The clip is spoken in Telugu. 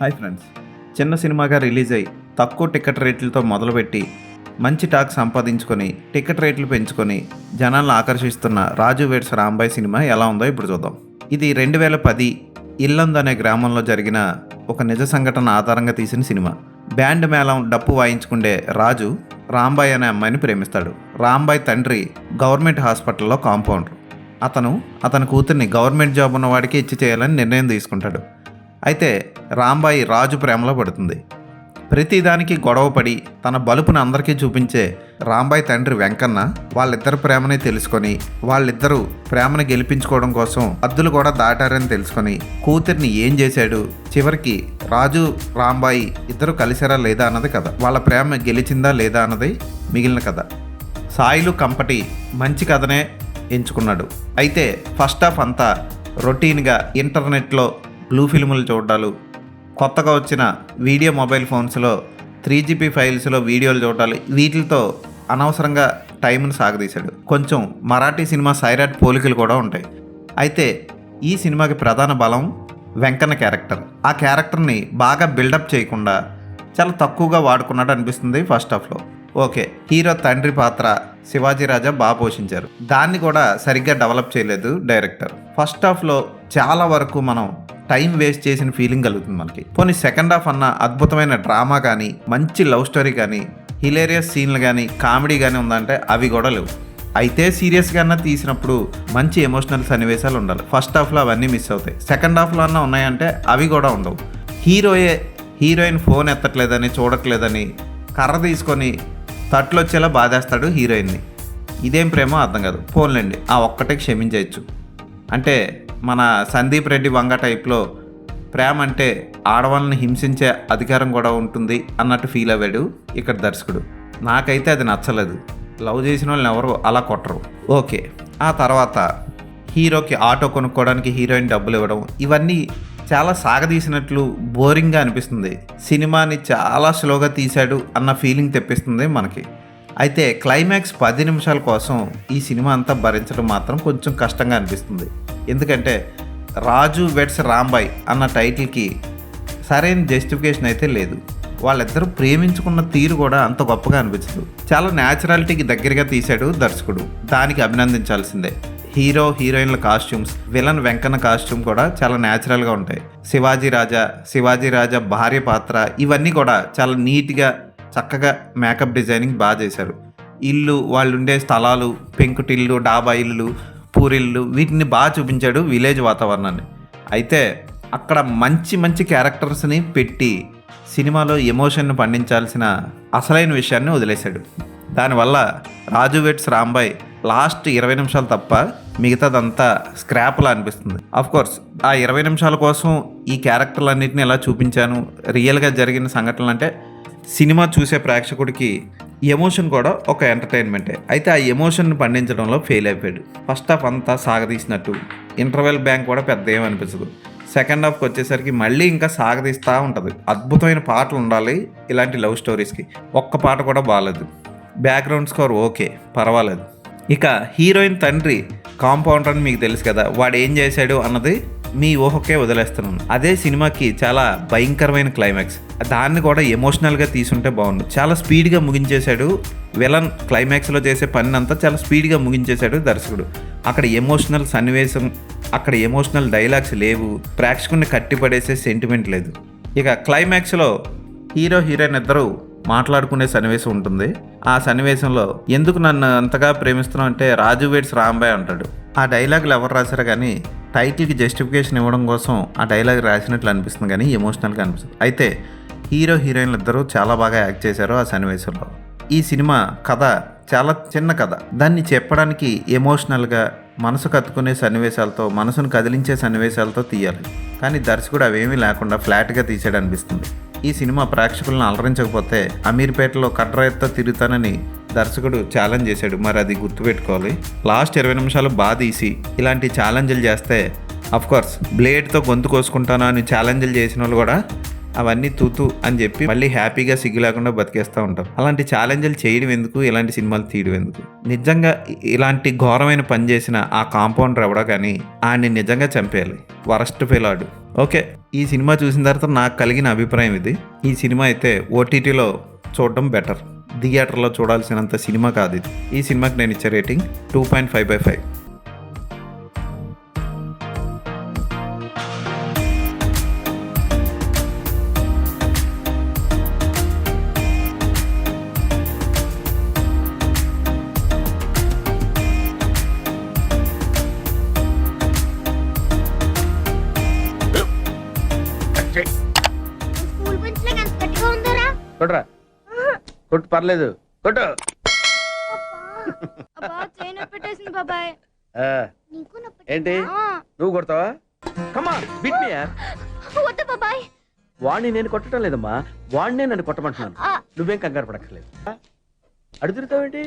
హాయ్ ఫ్రెండ్స్, చిన్న సినిమాగా రిలీజ్ అయ్యి తక్కువ టికెట్ రేట్లతో మొదలుపెట్టి మంచి టాక్ సంపాదించుకొని టికెట్ రేట్లు పెంచుకొని జనాలను ఆకర్షిస్తున్న రాజు వెడ్స్ రాంబాయ్ సినిమా ఎలా ఉందో ఇప్పుడు చూద్దాం. ఇది 2010 ఇల్లందు అనే గ్రామంలో జరిగిన ఒక నిజ సంఘటన ఆధారంగా తీసిన సినిమా. బ్యాండ్ మేళం డప్పు వాయించుకుండే రాజు రాంబాయ్ అనే అమ్మాయిని ప్రేమిస్తాడు. రాంబాయ్ తండ్రి గవర్నమెంట్ హాస్పిటల్లో కాంపౌండర్. అతని కూతుర్ని గవర్నమెంట్ జాబ్ ఉన్నవాడికి ఇచ్చి చేయాలని నిర్ణయం తీసుకుంటాడు. అయితే రాంబాయి రాజు ప్రేమలో పడుతుంది. ప్రతిదానికి గొడవపడి తన బలుపుని అందరికీ చూపించే రాంబాయి తండ్రి వెంకన్న వాళ్ళిద్దరు ప్రేమని తెలుసుకొని వాళ్ళిద్దరూ ప్రేమను గెలిపించుకోవడం కోసం హద్దులు కూడా దాటారని తెలుసుకొని కూతుర్ని ఏం చేశాడు, చివరికి రాజు రాంబాయి ఇద్దరు కలిసారా లేదా అన్నది కథ. వాళ్ళ ప్రేమ గెలిచిందా లేదా అన్నది మిగిలిన కథ. సాయిలు కంపటి మంచి కథనే ఎంచుకున్నాడు. అయితే ఫస్ట్ హాఫ్ అంతా రొటీన్గా ఇంటర్నెట్లో బ్లూ ఫిల్ములు చూడాలు, కొత్తగా వచ్చిన వీడియో మొబైల్ ఫోన్స్లో 3GB ఫైల్స్లో వీడియోలు చూడాలి, వీటితో అనవసరంగా టైంను సాగదీశాడు. కొంచెం మరాఠీ సినిమా సైరాట్ పోలికలు కూడా ఉంటాయి. అయితే ఈ సినిమాకి ప్రధాన బలం వెంకన్న క్యారెక్టర్. ఆ క్యారెక్టర్ని బాగా బిల్డప్ చేయకుండా చాలా తక్కువగా వాడుకున్నట్టు అనిపిస్తుంది ఫస్ట్ హాఫ్లో. ఓకే, హీరో తండ్రి పాత్ర శివాజీ రాజా బాగా పోషించారు. దాన్ని కూడా సరిగ్గా డెవలప్ చేయలేదు డైరెక్టర్. ఫస్ట్ హాఫ్లో చాలా వరకు మనం టైం వేస్ట్ చేసిన ఫీలింగ్ కలుగుతుంది మనకి. పోనీ సెకండ్ హాఫ్ అన్న అద్భుతమైన డ్రామా కానీ, మంచి లవ్ స్టోరీ కానీ, హిలేరియస్ సీన్లు కానీ, కామెడీ కానీ ఉందంటే అవి కూడా లేవు. అయితే సీరియస్గా అన్న తీసినప్పుడు మంచి ఎమోషనల్ సన్నివేశాలు ఉండాలి. ఫస్ట్ హాఫ్లో అవన్నీ మిస్ అవుతాయి. సెకండ్ హాఫ్లో అన్న ఉన్నాయంటే అవి కూడా ఉండవు. హీరోయిన్ ఫోన్ ఎత్తట్లేదని, చూడట్లేదని కర్ర తీసుకొని తట్లు వచ్చేలా బాధేస్తాడు హీరోయిన్ని. ఇదేం ప్రేమో అర్థం కాదు. ఫోన్లేండి, ఆ ఒక్కటే క్షమించవచ్చు. అంటే మన సందీప్ రెడ్డి వంగ టైప్లో ప్రేమ అంటే ఆడవాళ్ళని హింసించే అధికారం కూడా ఉంటుంది అన్నట్టు ఫీల్ అవ్వాడు ఇక్కడ దర్శకుడు. నాకైతే అది నచ్చలేదు. లవ్ చేసిన వాళ్ళని ఎవరు అలా కొట్టరు. ఓకే, ఆ తర్వాత హీరోకి ఆటో కొనుక్కోవడానికి హీరోయిన్ డబ్బులు ఇవ్వడం, ఇవన్నీ చాలా సాగదీసినట్లు బోరింగ్గా అనిపిస్తుంది. సినిమాని చాలా స్లోగా తీశాడు అన్న ఫీలింగ్ తెప్పిస్తుంది మనకి. అయితే క్లైమాక్స్ 10 నిమిషాల కోసం ఈ సినిమా అంతా భరించడం మాత్రం కొంచెం కష్టంగా అనిపిస్తుంది. ఎందుకంటే రాజు వెడ్స్ రాంబాయ్ అన్న టైటిల్కి సరైన జస్టిఫికేషన్ అయితే లేదు. వాళ్ళిద్దరూ ప్రేమించుకున్న తీరు కూడా అంత గొప్పగా అనిపించదు. చాలా న్యాచురాలిటీకి దగ్గరగా తీశాడు దర్శకుడు, దానికి అభినందించాల్సిందే. హీరోయిన్ల కాస్ట్యూమ్స్, విలన్ వెంకన్న కాస్ట్యూమ్ కూడా చాలా న్యాచురల్గా ఉంటాయి. శివాజీ రాజా భార్య పాత్ర, ఇవన్నీ కూడా చాలా నీట్గా చక్కగా మేకప్ డిజైనింగ్ బాగా చేశారు. ఇల్లు, వాళ్ళు ఉండే స్థలాలు, పెంకుటిల్లు, డాబా ఇల్లు, పూరిల్లు, వీటిని బాగా చూపించాడు, విలేజ్ వాతావరణాన్ని. అయితే అక్కడ మంచి క్యారెక్టర్స్ని పెట్టి సినిమాలో ఎమోషన్ను పండించాల్సిన అసలైన విషయాన్ని వదిలేశాడు. దానివల్ల రాజు వెడ్స్ రాంబాయ్ లాస్ట్ 20 నిమిషాలు తప్ప మిగతాదంతా స్క్రాప్లా అనిపిస్తుంది. కోర్స్ ఆ 20 నిమిషాల కోసం ఈ క్యారెక్టర్లన్నింటినీ ఎలా చూపించాను, రియల్గా జరిగిన సంఘటనలు అంటే సినిమా చూసే ప్రేక్షకుడికి ఎమోషన్ కూడా ఒక ఎంటర్టైన్మెంటే. అయితే ఆ ఎమోషన్ని పండించడంలో ఫెయిల్ అయిపోయాడు. ఫస్ట్ హాఫ్ అంతా సాగదీసినట్టు, ఇంటర్వెల్ బ్యాంక్ కూడా పెద్ద ఏమనిపించదు. సెకండ్ హాఫ్కి వచ్చేసరికి మళ్ళీ ఇంకా సాగదీస్తూ ఉంటుంది. అద్భుతమైన పాటలు ఉండాలి ఇలాంటి లవ్ స్టోరీస్కి, ఒక్క పాట కూడా బాగాలేదు. బ్యాక్గ్రౌండ్ స్కోర్ ఓకే, పర్వాలేదు. ఇక హీరోయిన్ తండ్రి కాంపౌండర్ అని మీకు తెలుసు కదా, వాడు ఏం చేశాడు అన్నది మీ ఊహకే వదిలేస్తున్నాను. అదే సినిమాకి చాలా భయంకరమైన క్లైమాక్స్, దాన్ని కూడా ఎమోషనల్గా తీసుంటే బాగుండు. చాలా స్పీడ్గా ముగించేశాడు విలన్. క్లైమాక్స్లో చేసే పని అంతా చాలా స్పీడ్గా ముగించేశాడు దర్శకుడు. అక్కడ ఎమోషనల్ సన్నివేశం, అక్కడ ఎమోషనల్ డైలాగ్స్ లేవు, ప్రేక్షకుని కట్టిపడేసే సెంటిమెంట్ లేదు. ఇక క్లైమాక్స్లో హీరోయిన్ ఇద్దరు మాట్లాడుకునే సన్నివేశం ఉంటుంది. ఆ సన్నివేశంలో ఎందుకు నన్ను అంతగా ప్రేమిస్తున్నావు అంటే రాజు వెడ్స్ రాంబాయ్ అంటాడు. ఆ డైలాగులు ఎవరు రాశారో కానీ టైటిల్కి జస్టిఫికేషన్ ఇవ్వడం కోసం ఆ డైలాగ్ రాసినట్లు అనిపిస్తుంది, కానీ ఎమోషనల్గా అనిపిస్తుంది. అయితే హీరోయిన్లు ఇద్దరు చాలా బాగా యాక్ట్ చేశారు ఆ సన్నివేశంలో. ఈ సినిమా కథ చాలా చిన్న కథ, దాన్ని చెప్పడానికి ఎమోషనల్గా మనసు కత్తుకునే సన్నివేశాలతో, మనసును కదిలించే సన్నివేశాలతో తీయాలి. కానీ దర్శకుడు అవేమీ లేకుండా ఫ్లాట్గా తీసాడు అనిపిస్తుంది. ఈ సినిమా ప్రేక్షకులను అలరించకపోతే అమీర్పేటలో కట్రాయత్తో తిరుగుతానని దర్శకుడు ఛాలెంజ్ చేశాడు. మరి అది గుర్తుపెట్టుకోవాలి. లాస్ట్ 20 నిమిషాలు బాగా తీసి ఇలాంటి ఛాలెంజ్లు చేస్తే, అఫ్కోర్స్ బ్లేడ్తో గొంతు కోసుకుంటాను అని ఛాలెంజ్లు చేసిన వాళ్ళు కూడా అవన్నీ తూతూ అని చెప్పి మళ్ళీ హ్యాపీగా సిగ్గు లేకుండా బతికేస్తూ ఉంటారు. అలాంటి ఛాలెంజ్లు చేయడం ఎందుకు, ఇలాంటి సినిమాలు తీయడం ఎందుకు? నిజంగా ఇలాంటి ఘోరమైన పని చేసిన ఆ కాంపౌండర్ ఎవడో కానీ ఆయన్ని నిజంగా చంపేయాలి. వరస్ట్ ఫెయిలాడు. ఓకే, ఈ సినిమా చూసిన తర్వాత నాకు కలిగిన అభిప్రాయం ఇది. ఈ సినిమా అయితే ఓటీటీలో చూడడం బెటర్. థియేటర్లో చూడాల్సినంత సినిమా కాదు ఇది. ఈ సినిమాకి నేను ఇచ్చే రేటింగ్ 2.5/5. స్కూల్ బెంచ్ లాగా ఎంత గట్టిగా ఉందరా? కొట్రా, కొట్టు, పర్లేదు, కొట్టు. అబ్బా చైన్ పెట్టేసింది బాబాయ్. ఆ, నీకు నొప్పి ఏంటి నువ్వు కొడతావా? కమా బిట్ మీ యార్. వద్దు బాబాయ్. వాడిని నేను కొట్టడం లేదమ్మా, వాడినే నన్ను కొట్టమంటున్నాను. నువ్వేం కంగారు పడక్కర్లేదు. అడుగుతావేంటి?